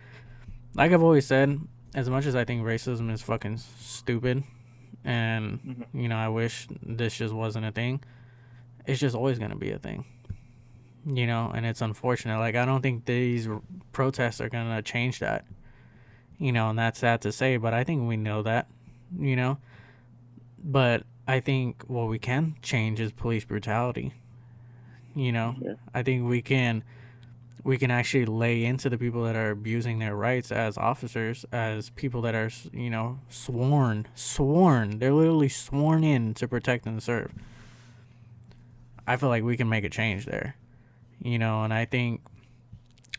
like I've always said, as much as I think racism is fucking stupid, and I wish this just wasn't a thing, it's just always gonna be a thing. And it's unfortunate. Like, I don't think these protests are going to change that, and that's sad to say, but I think we know that, but I think what we can change is police brutality. Yeah. I think we can actually lay into the people that are abusing their rights as officers, as people that are, sworn, they're literally sworn in to protect and serve. I feel like we can make a change there. And I think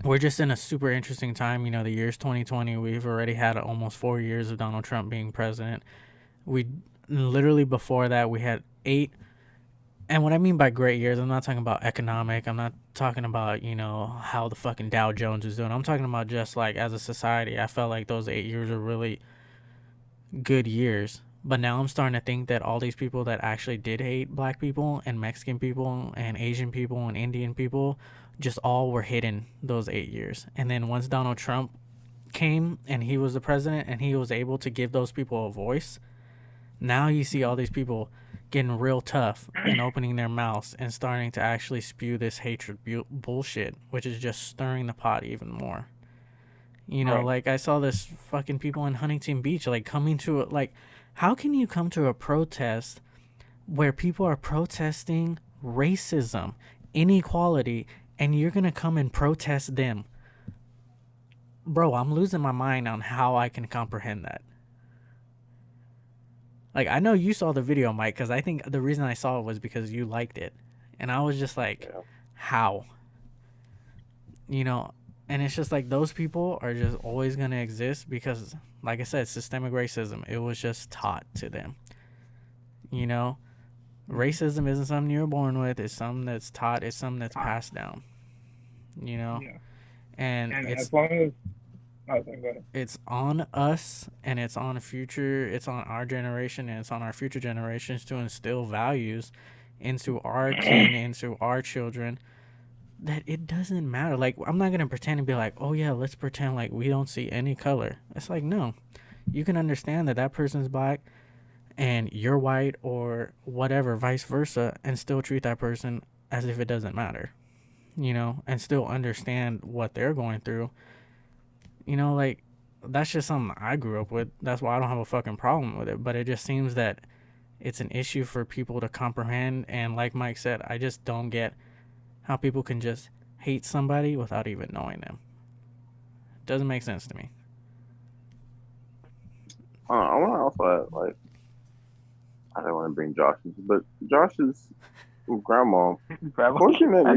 we're just in a super interesting time. The year's 2020. We've already had almost 4 years of Donald Trump being president. We literally, before that, we had 8. And what I mean by great years, I'm not talking about economic. I'm not talking about, how the fucking Dow Jones is doing. I'm talking about just like as a society. I felt like those 8 years are really good years. But now I'm starting to think that all these people that actually did hate black people and Mexican people and Asian people and Indian people just all were hidden those 8 years. And then once Donald Trump came and he was the president and he was able to give those people a voice, now you see all these people getting real tough and opening their mouths and starting to actually spew this hatred bullshit, which is just stirring the pot even more. Right. Like I saw this fucking people in Huntington Beach, like coming to it, like, how can you come to a protest where people are protesting racism, inequality, and you're going to come and protest them? Bro, I'm losing my mind on how I can comprehend that. Like, I know you saw the video, Mike, because I think the reason I saw it was because you liked it. And I was just like, how? And it's just like those people are just always going to exist because, like I said, systemic racism. It was just taught to them. Racism isn't something you're born with. It's something that's taught. It's something that's passed down. Yeah. And it's, as long as it's on us, and it's on our generation, and it's on our future generations to instill values into our kin, into our children, that it doesn't matter. Like, I'm not gonna pretend and be like, oh yeah, let's pretend like we don't see any color. It's like, no, you can understand that person's black and you're white or whatever, vice versa, and still treat that person as if it doesn't matter, and still understand what they're going through. Like, that's just something I grew up with. That's why I don't have a fucking problem with it. But it just seems that it's an issue for people to comprehend. And like Mike said, I just don't get how people can just hate somebody without even knowing them. It doesn't make sense to me. I want to also add, like, I don't want to bring Josh's, but Josh's grandma. Before she met me, I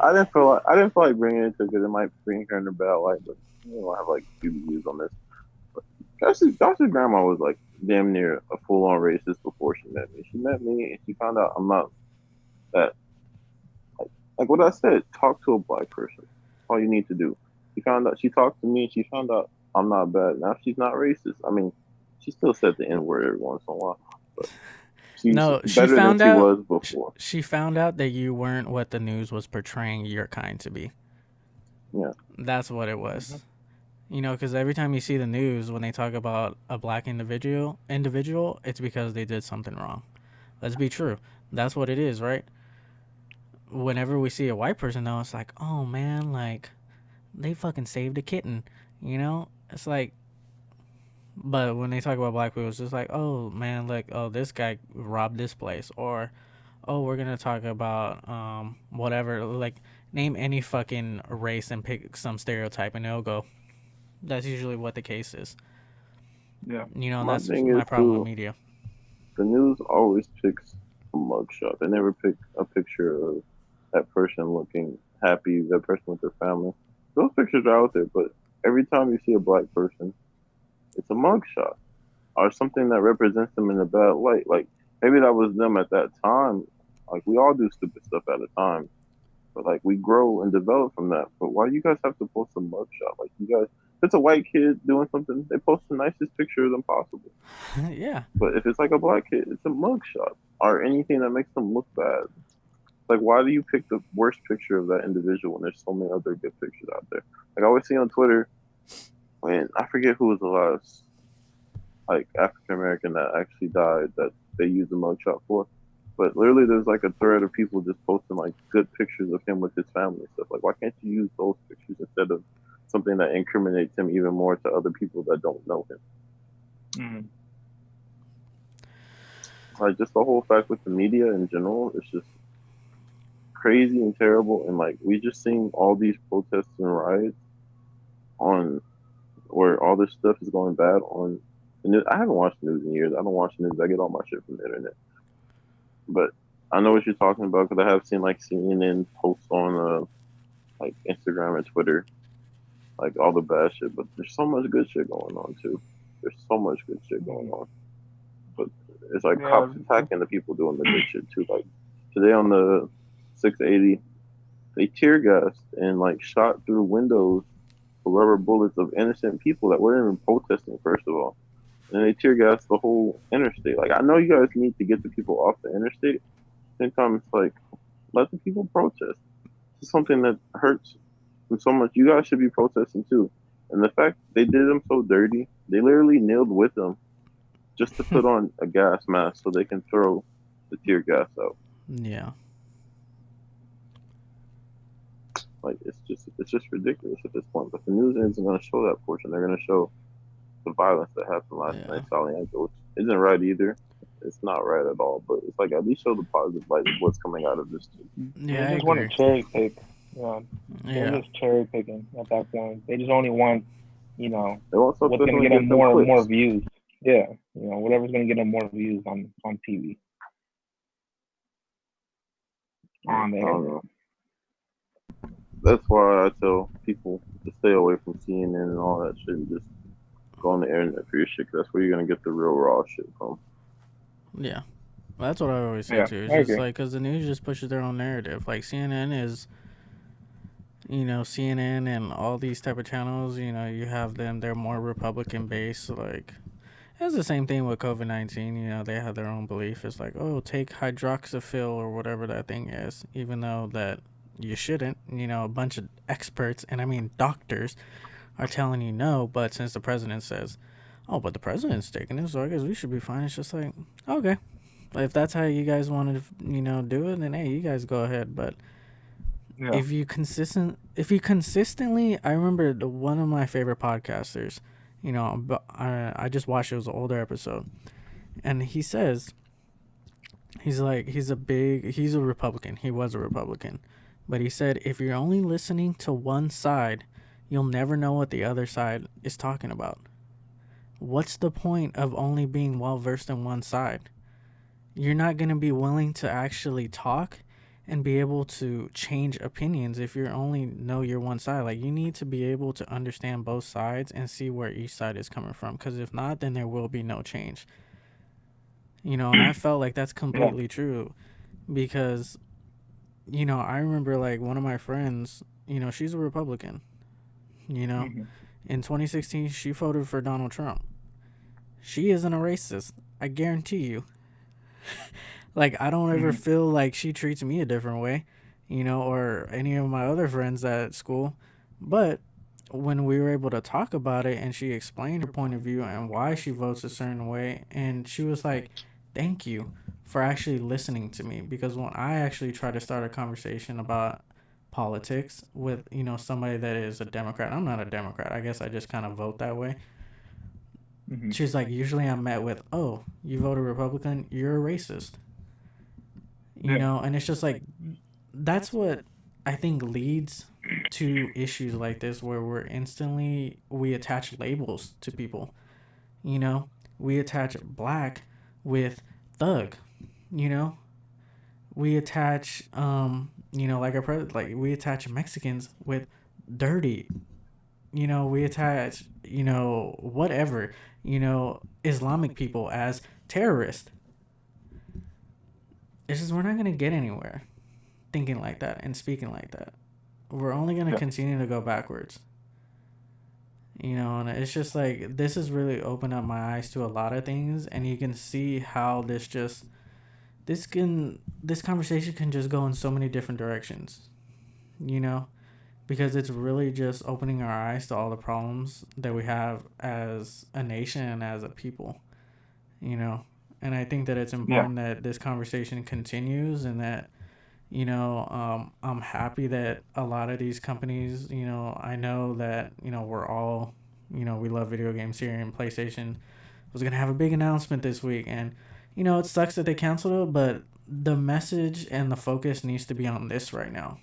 didn't feel like bringing it into because it might bring her in a bad light. But I have like two views on this. But Josh's grandma was like damn near a full-on racist before she met me. She met me and she found out I'm not that. Like what I said, talk to a black person. All you need to do. She talked to me and she found out I'm not bad. Now she's not racist. I mean, she still said the N-word every once in a while. But she's better than she was before. She found out that you weren't what the news was portraying your kind to be. Yeah. That's what it was. Because every time you see the news, when they talk about a black individual, it's because they did something wrong. Let's be true. That's what it is, right? Whenever we see a white person, though, it's like, oh man, like they fucking saved a kitten, you know? It's like, but when they talk about black people, it's just like, oh man, like, oh, this guy robbed this place, or oh, we're gonna talk about whatever, like name any fucking race and pick some stereotype, and they'll go. That's usually what the case is. Yeah. You know, and My that's thing my is problem with too, media. the news always picks a mugshot. They never pick a picture of that person looking happy, that person with their family. Those pictures are out there, but every time you see a black person, it's a mugshot or something that represents them in a bad light. Like maybe that was them at that time. Like we all do stupid stuff at a time, but like we grow and develop from that. But why do you guys have to post a mugshot? Like you guys, if it's a white kid doing something, they post the nicest picture of them possible. Yeah. But if it's like a black kid, it's a mugshot or anything that makes them look bad. Like, why do you pick the worst picture of that individual when there's so many other good pictures out there? Like, I always see on Twitter when I forget who was the last like African American that actually died that they used a mugshot for. But literally, there's like a thread of people just posting like good pictures of him with his family and stuff. Like, why can't you use those pictures instead of something that incriminates him even more to other people that don't know him? Mm. Like, just the whole fact with the media in general, it's just crazy and terrible. And like, we just seen all these protests and riots on where all this stuff is going bad on the news. I haven't watched news in years. I don't watch news. I get all my shit from the internet. But I know what you're talking about because I have seen like CNN posts on like Instagram and Twitter, like all the bad shit. But there's so much good shit going on too. There's so much good shit going on. But it's like Yeah. cops attacking the people doing the good shit too. Like today on the 680, they tear gassed and like shot through windows with rubber bullets of innocent people that weren't even protesting. First of all, and they tear gassed the whole interstate. Like I know you guys need to get the people off the interstate. Same time, it's like let the people protest. It's something that hurts them so much. You guys should be protesting too. And the fact they did them so dirty, they literally kneeled with them just to put on a gas mask so they can throw the tear gas out. Yeah. Like it's just ridiculous at this point. But the news isn't going to show that portion. They're going to show the violence that happened last Yeah. night, Salianto, which isn't right either. It's not right at all. But it's like at least show the positive light of what's coming out of this too. Yeah, I They just want to agree. cherry pick. Yeah. They're Yeah. just cherry picking at that point. They just only want, you know, They want what's something gonna to get them get them more clicks. views. Yeah, you know, whatever's gonna get them more views on TV, on the I don't internet. know. That's why I tell people to stay away from CNN and all that shit and just go on the internet for your shit. 'Cause that's where you're gonna get the real raw shit from. Yeah. That's what I always say Yeah, too. It's I just agree. like because the news just pushes their own narrative. Like CNN is, CNN and all these type of channels. You have them. They're more Republican based. Like it's the same thing with COVID-19. They have their own belief. It's like, oh, take hydroxyphil or whatever that thing is, even though that you shouldn't. A bunch of experts and I mean doctors are telling you no, but since the president says, oh, but the president's taking it, so I guess we should be fine. It's just like, okay, if that's how you guys want to, do it, then hey, you guys go ahead. But Yeah. if you consistently, I remember one of my favorite podcasters, but I just watched, it was an older episode, and he says, he's like, he's a Republican. He was a Republican, but he said if you're only listening to one side, you'll never know what the other side is talking about. What's the point of only being well versed in one side? You're not going to be willing to actually talk and be able to change opinions if you only know your one side. Like, you need to be able to understand both sides and see where each side is coming from, because if not, then there will be no change. And I felt like that's completely true, because I remember, like, one of my friends, she's a Republican. Mm-hmm. In 2016 she voted for Donald Trump. She isn't a racist, I guarantee you. Like, I don't ever feel like she treats me a different way, or any of my other friends at school. But when we were able to talk about it and she explained her point of view and why she votes a certain way, and she was like, thank you for actually listening to me, because when I actually try to start a conversation about politics with somebody that is a Democrat, I'm not a Democrat. I guess I just kind of vote that way. Mm-hmm. She's like, usually I'm met with, "Oh, you voted Republican, you're a racist," and it's just like that's what I think leads to issues like this, where we attach labels to people. We attach black with thug. You know, we attach like we attach Mexicans with dirty. We attach whatever Islamic people as terrorists. It's just we're not gonna get anywhere thinking like that and speaking like that. We're only gonna continue to go backwards. And it's just like this has really opened up my eyes to a lot of things, and you can see how this conversation can just go in so many different directions. Because it's really just opening our eyes to all the problems that we have as a nation and as a people. And I think that it's important that this conversation continues, and that I'm happy that a lot of these companies, I know that we're all we love video games here, and PlayStation was gonna have a big announcement this week, and it sucks that they canceled it, but the message and the focus needs to be on this right now.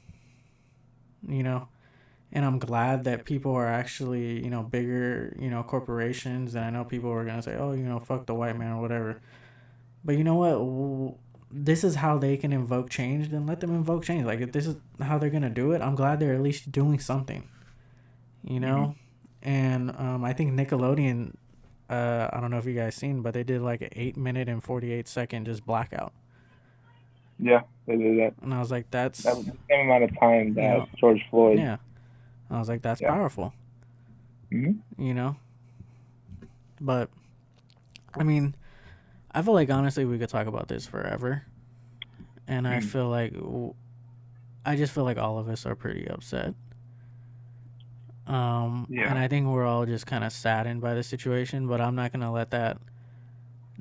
And I'm glad that people are actually bigger corporations, and I know people are gonna say, oh, fuck the white man or whatever, but you know what, this is how they can invoke change, then let them invoke change. Like, if this is how they're gonna do it, I'm glad they're at least doing something. And I think Nickelodeon, I don't know if you guys seen, but they did like an 8 minute and 48 second just blackout. Yeah, they did that. And I was like, that's the same amount of time that George Floyd. Yeah. I was like, that's powerful. Mm-hmm. But I mean, I feel like honestly we could talk about this forever, and I feel like I just feel like all of us are pretty upset. And I think we're all just kind of saddened by the situation, but I'm not gonna let that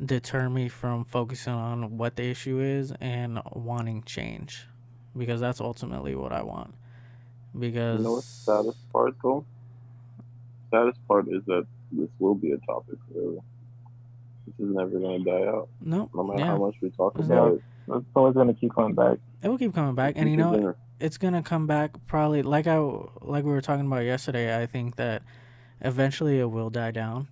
deter me from focusing on what the issue is and wanting change, because that's ultimately what I want. Because what's the saddest part, though? Saddest part is that this will be a topic forever. This is never going to die out. No, no matter how much we talk It's about it. It's always going to keep coming back. It will keep coming back, and it's gonna come back probably like we were talking about yesterday. I think that eventually it will die down,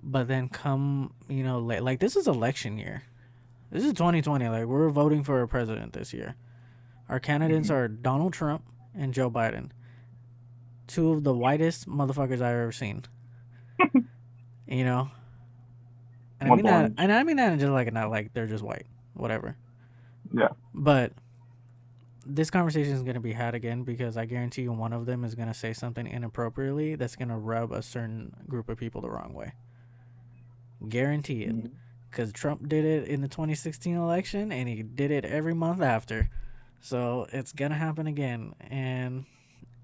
but then come like this is election year. This is 2020. Like, we're voting for a president this year. Our candidates are Donald Trump and Joe Biden, two of the whitest motherfuckers I've ever seen. And I mean that, just like, not like they're just white, whatever. Yeah. But this conversation is going to be had again, because I guarantee you one of them is going to say something inappropriately that's going to rub a certain group of people the wrong way. Guarantee it. Because Trump did it in the 2016 election, and he did it every month after. So it's going to happen again. And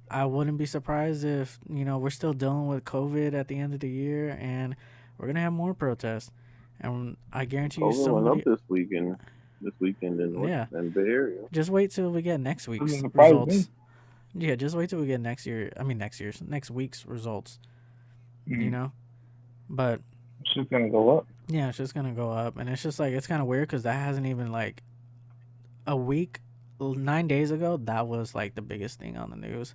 I wouldn't be surprised if, we're still dealing with COVID at the end of the year, and we're going to have more protests. And I guarantee you somebody... went up this weekend in the Bay Area. Just wait till we get next week's results. Yeah, just wait till we get next week's results. But it's just gonna go up. Yeah, it's just gonna go up, and it's just like, it's kind of weird, because that hasn't even, like, a week, 9 days ago, that was like the biggest thing on the news,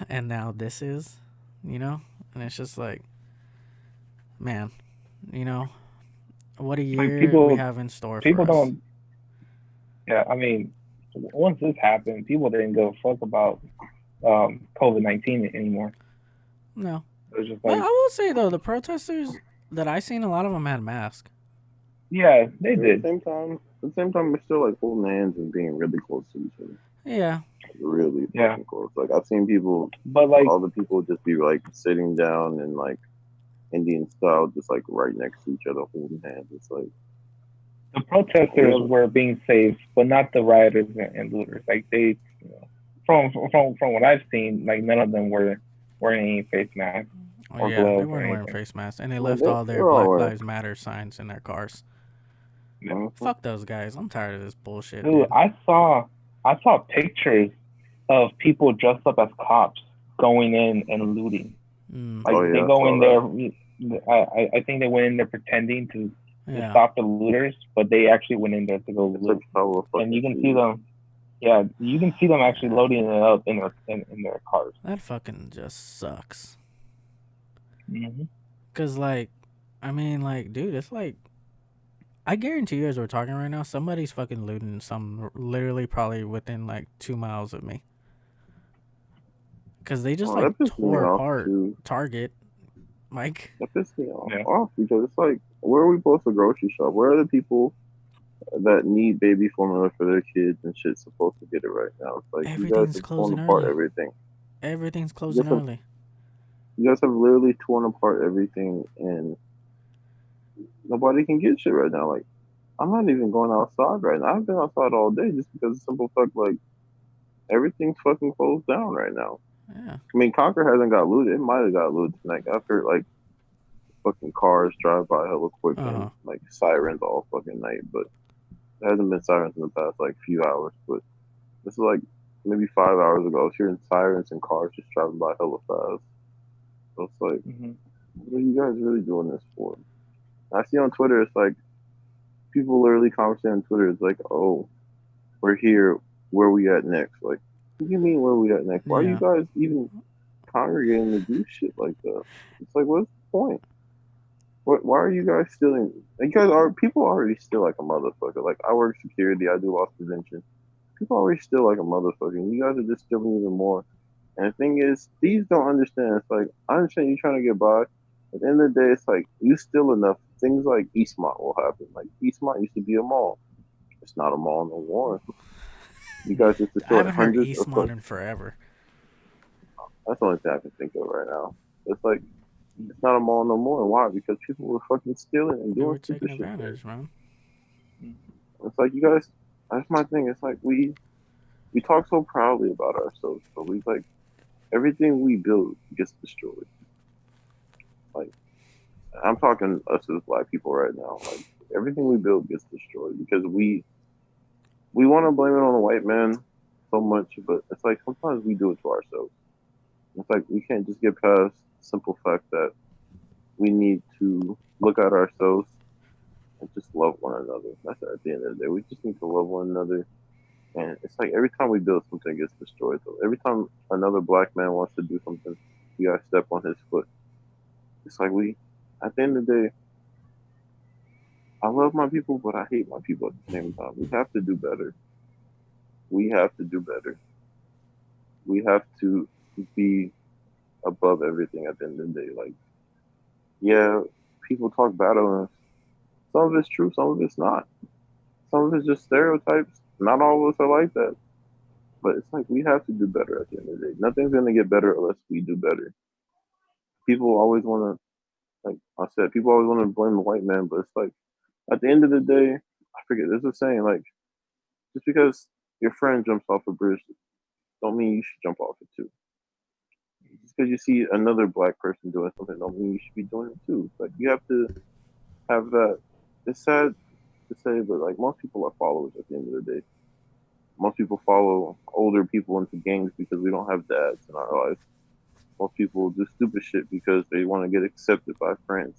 and now this is, and it's just like, man, what a year we have in store for us. Don't. Yeah, I mean, once this happened, people didn't give a fuck about COVID-19 anymore. No. It was just like, well, I will say though, the protesters that I seen, a lot of them had masks. Yeah, they did. At the same time, we're still like holding hands and being really close to each other. Yeah. Really fucking close. Like, I've seen people, but like all the people just be like sitting down and like Indian style, just like right next to each other, holding hands. It's like the protesters were being safe, but not the rioters and looters. Like, they, from what I've seen, like, none of them were wearing any face masks. Oh yeah, they weren't wearing face masks, and they left all their Black Lives Matter signs in their cars. Fuck those guys. I'm tired of this bullshit, Dude, dude. I saw pictures of people dressed up as cops going in and looting. Like they go in there. I think they went in there pretending to stop the looters, but they actually went in there to go loot. And you can see them. Yeah, you can see them actually loading it up in their cars. That fucking just sucks. Mm-hmm. Cause like, I mean, like, dude, it's like, I guarantee you, as we're talking right now, somebody's fucking looting some literally probably within like 2 miles of me. Cause they just like tore apart Target. Mike. That pissed me off because it's like, where are we supposed to grocery shop? Where are the people that need baby formula for their kids and shit supposed to get it right now? It's like everything's you guys have torn apart everything. Everything's closing early. You guys have literally torn apart everything, and nobody can get shit right now. Like, I'm not even going outside right now. I've been outside all day just because of simple fact, like, everything's fucking closed down right now. Yeah. I mean, Conquer hasn't got looted. It might have got looted tonight. I've heard, like, fucking cars drive by hella quick and, like, sirens all fucking night, but there hasn't been sirens in the past, like, few hours. But this is, like, maybe 5 hours ago. I was hearing sirens and cars just driving by hella fast. So it's like, what are you guys really doing this for? I see on Twitter, it's like, people literally conversing on Twitter. It's like, oh, we're here. Where are we at next? Like, what do you mean where are we at next? Why are you guys even congregating to do shit like that? It's like, what's the point? Why are you guys stealing? You guys are people already steal like a motherfucker. Like, I work security. I do loss prevention. People already steal like a motherfucker. And you guys are just stealing even more. And the thing is, thieves don't understand. It's like, I understand you trying to get by. At the end of the day, it's like, you steal enough. Things like Eastmont will happen. Like, Eastmont used to be a mall. It's not a mall no more. You guys just destroyed hundreds of... Eastmont in forever. That's the only thing I can think of right now. It's like, it's not a mall no more. Why? Because people were fucking stealing and doing stupid shit. Advantage, man. It's like, you guys... That's my thing. It's like, we talk so proudly about ourselves, but we like... Everything we build gets destroyed. Like, I'm talking us as black people right now. Like, everything we build gets destroyed because we want to blame it on the white man so much, but it's like sometimes we do it to ourselves. It's like we can't just get past the simple fact that we need to look at ourselves and just love one another. That's at the end of the day. We just need to love one another. And it's like every time we build something, it gets destroyed. So every time another black man wants to do something, we gotta step on his foot. It's like at the end of the day, I love my people, but I hate my people at the same time. We have to do better. We have to do better. We have to be above everything at the end of the day. Like, yeah, people talk bad on us. Some of it's true, some of it's not. Some of it's just stereotypes. Not all of us are like that. But it's like we have to do better at the end of the day. Nothing's going to get better unless we do better. People always want to, like I said, people always want to blame the white man, but it's like, at the end of the day, I forget, there's a saying, like, just because your friend jumps off a bridge, don't mean you should jump off it too. Just because you see another black person doing something, don't mean you should be doing it too. Like, you have to have that. It's sad to say, but like, most people are followers at the end of the day. Most people follow older people into gangs because we don't have dads in our lives. Most people do stupid shit because they want to get accepted by friends.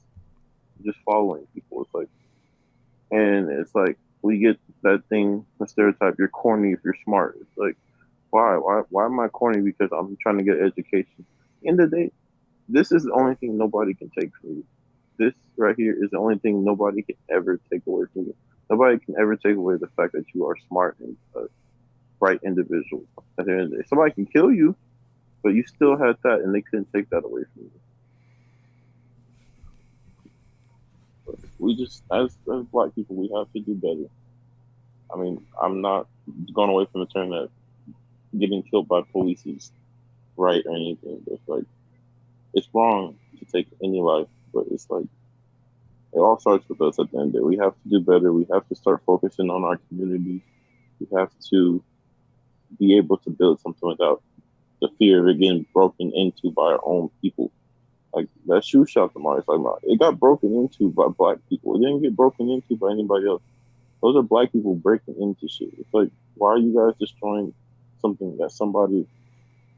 Just following people. It's like, and it's like, we get that thing, the stereotype, you're corny if you're smart. It's like, why am I corny? Because I'm trying to get education. In the day, this is the only thing nobody can take from you. This right here is the only thing nobody can ever take away from you. Nobody can ever take away the fact that you are smart and a bright individual. At the end of the day, somebody can kill you, but you still had that, and they couldn't take that away from you. But we just, as black people, we have to do better. I mean, I'm not going away from the term that getting killed by police is right or anything. But it's like, it's wrong to take any life, but it's like, it all starts with us at the end of the day. We have to do better. We have to start focusing on our communities. We have to be able to build something without the fear of it getting broken into by our own people. Like that shoe shop tomorrow, it's like, it got broken into by black people. It didn't get broken into by anybody else. Those are black people breaking into shit. It's like, why are you guys destroying something that somebody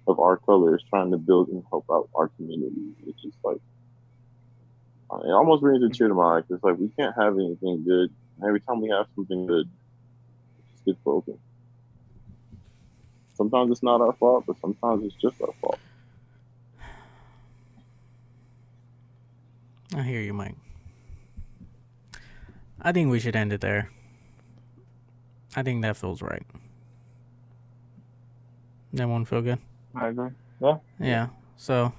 of our color is trying to build and help out our community? It's just like, it almost brings a tear to my eye. It's like, we can't have anything good. Every time we have something good, it just gets broken. Sometimes it's not our fault, but sometimes it's just our fault. I hear you, Mike. I think we should end it there. I think that feels right. Everyone feel good? I agree. Yeah. Yeah. So,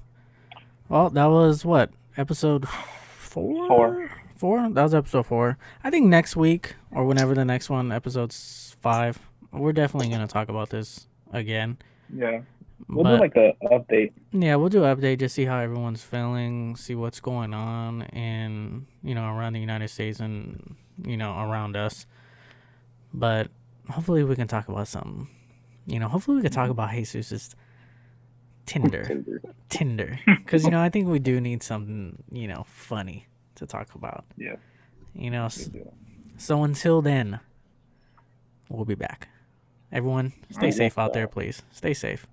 well, that was what? Episode 4? 4? That was episode 4. I think next week, or whenever the next one, episode 5, we're definitely going to talk about this again. Yeah. We'll do like a update. Yeah, we'll do an update, just see how everyone's feeling, see what's going on in, around the United States and, around us. But hopefully we can talk about something. Hopefully we can talk about Jesus' Tinder. Because, I think we do need something, funny to talk about. Yeah. So until then, we'll be back. Everyone, stay safe out there, please. Stay safe.